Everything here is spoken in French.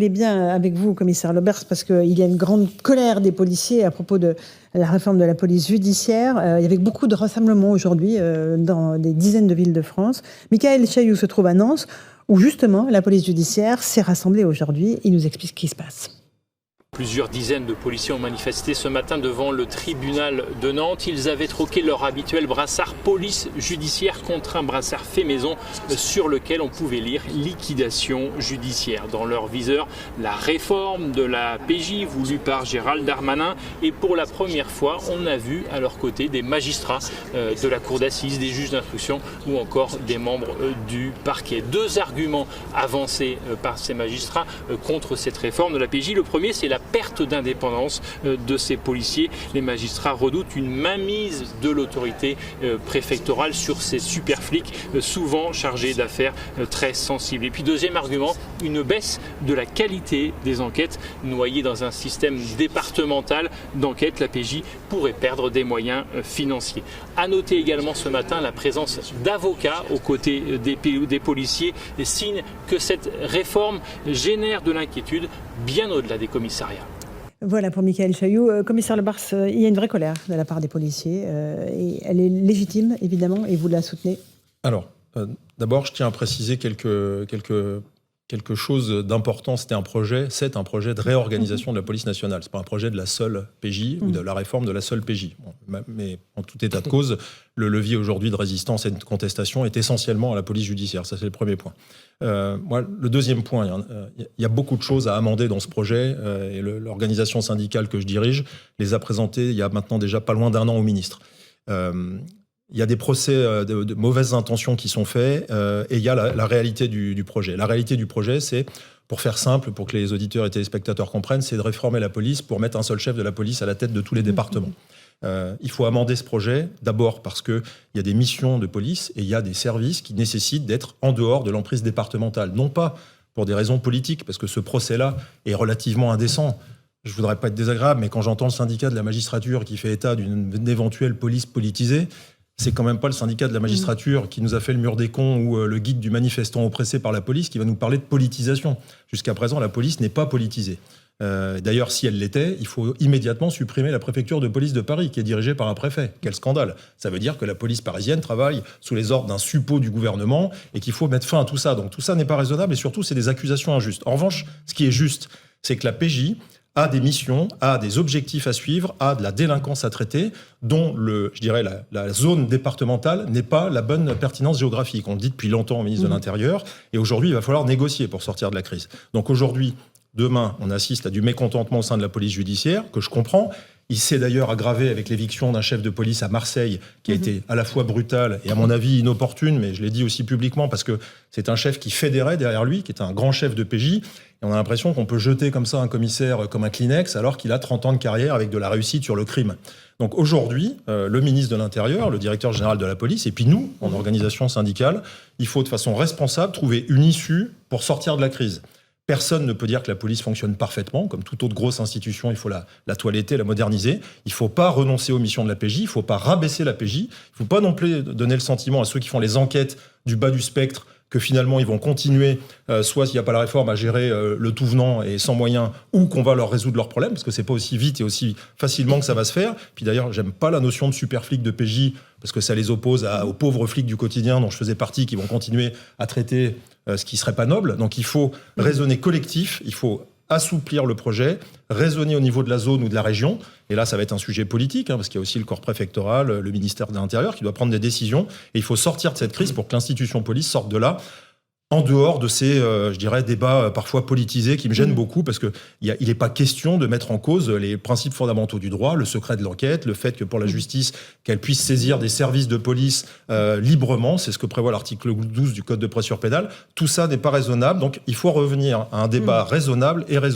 Il est bien avec vous, commissaire Lemers, parce qu'il y a une grande colère des policiers à propos de la réforme de la police judiciaire. Il y avait beaucoup de rassemblements aujourd'hui dans des dizaines de villes de France. Michaël Chailloux se trouve à Nantes, où justement la police judiciaire s'est rassemblée aujourd'hui. Il nous explique ce qui se passe. Plusieurs dizaines de policiers ont manifesté ce matin devant le tribunal de Nantes. Ils avaient troqué leur habituel brassard police judiciaire contre un brassard fait maison sur lequel on pouvait lire liquidation judiciaire. Dans leur viseur, la réforme de la PJ voulue par Gérald Darmanin. Et pour la première fois, on a vu à leur côté des magistrats de la cour d'assises, des juges d'instruction ou encore des membres du parquet. Deux arguments avancés par ces magistrats contre cette réforme de la PJ. Le premier, c'est la perte d'indépendance de ces policiers. Les magistrats redoutent une mainmise de l'autorité préfectorale sur ces super flics, souvent chargés d'affaires très sensibles. Et puis deuxième argument, une baisse de la qualité des enquêtes. Noyées dans un système départemental d'enquête, la PJ pourrait perdre des moyens financiers. À noter également ce matin la présence d'avocats aux côtés des policiers, signe que cette réforme génère de l'inquiétude bien au-delà des commissariats. Voilà pour Michaël Chailloux. Commissaire Lemers, il y a une vraie colère de la part des policiers et elle est légitime évidemment et vous la soutenez. Alors, d'abord je tiens à préciser quelque chose d'important. C'est un projet de réorganisation de la police nationale. C'est pas un projet de la seule PJ ou de la réforme de la seule PJ. Bon, mais en tout état de cause, le levier aujourd'hui de résistance et de contestation est essentiellement à la police judiciaire. Ça, c'est le premier point. Le deuxième point, il y a beaucoup de choses à amender dans ce projet et l'organisation syndicale que je dirige les a présentées il y a maintenant déjà pas loin d'un an au ministre. Il y a des procès de mauvaises intentions qui sont faits et il y a la réalité du projet. La réalité du projet, c'est, pour faire simple, pour que les auditeurs et téléspectateurs comprennent, c'est de réformer la police pour mettre un seul chef de la police à la tête de tous les départements. Il faut amender ce projet, d'abord parce qu'il y a des missions de police et il y a des services qui nécessitent d'être en dehors de l'emprise départementale. Non pas pour des raisons politiques, parce que ce procès-là est relativement indécent. Je ne voudrais pas être désagréable, mais quand j'entends le syndicat de la magistrature qui fait état d'une éventuelle police politisée, c'est quand même pas le syndicat de la magistrature qui nous a fait le mur des cons ou le guide du manifestant oppressé par la police qui va nous parler de politisation. Jusqu'à présent, la police n'est pas politisée. D'ailleurs, si elle l'était, il faut immédiatement supprimer la préfecture de police de Paris, qui est dirigée par un préfet. Quel scandale! Ça veut dire que la police parisienne travaille sous les ordres d'un suppôt du gouvernement et qu'il faut mettre fin à tout ça. Donc tout ça n'est pas raisonnable et surtout, c'est des accusations injustes. En revanche, ce qui est juste, c'est que la PJ a des missions, a des objectifs à suivre, a de la délinquance à traiter, dont la zone départementale n'est pas la bonne pertinence géographique. On le dit depuis longtemps au ministre de l'Intérieur, et aujourd'hui, il va falloir négocier pour sortir de la crise. Donc aujourd'hui, demain, on assiste à du mécontentement au sein de la police judiciaire, que je comprends. Il s'est d'ailleurs aggravé avec l'éviction d'un chef de police à Marseille, qui a été à la fois brutal et à mon avis inopportune, mais je l'ai dit aussi publiquement parce que c'est un chef qui fédérait derrière lui, qui est un grand chef de PJ. Et on a l'impression qu'on peut jeter comme ça un commissaire comme un Kleenex alors qu'il a 30 ans de carrière avec de la réussite sur le crime. Donc aujourd'hui, le ministre de l'Intérieur, le directeur général de la police, et puis nous, en organisation syndicale, il faut de façon responsable trouver une issue pour sortir de la crise. Personne ne peut dire que la police fonctionne parfaitement. Comme toute autre grosse institution, il faut la toiletter, la moderniser. Il ne faut pas renoncer aux missions de la PJ. Il ne faut pas rabaisser la PJ. Il ne faut pas non plus donner le sentiment à ceux qui font les enquêtes du bas du spectre que finalement ils vont continuer, soit s'il n'y a pas la réforme, à gérer le tout venant et sans moyens, ou qu'on va leur résoudre leurs problèmes, parce que c'est pas aussi vite et aussi facilement que ça va se faire. Puis d'ailleurs, j'aime pas la notion de super flic de PJ, parce que ça les oppose aux pauvres flics du quotidien dont je faisais partie, qui vont continuer à traiter ce qui serait pas noble. Donc il faut raisonner collectif, il faut assouplir le projet, raisonner au niveau de la zone ou de la région. Et là, ça va être un sujet politique, parce qu'il y a aussi le corps préfectoral, le ministère de l'Intérieur qui doit prendre des décisions. Et il faut sortir de cette crise pour que l'institution police sorte de là, en dehors de ces, débats parfois politisés qui me gênent beaucoup, parce qu'il n'est pas question de mettre en cause les principes fondamentaux du droit, le secret de l'enquête, le fait que pour la justice, qu'elle puisse saisir des services de police librement, c'est ce que prévoit l'article 12 du Code de procédure pénale. Tout ça n'est pas raisonnable, donc il faut revenir à un débat raisonnable et raisonnable.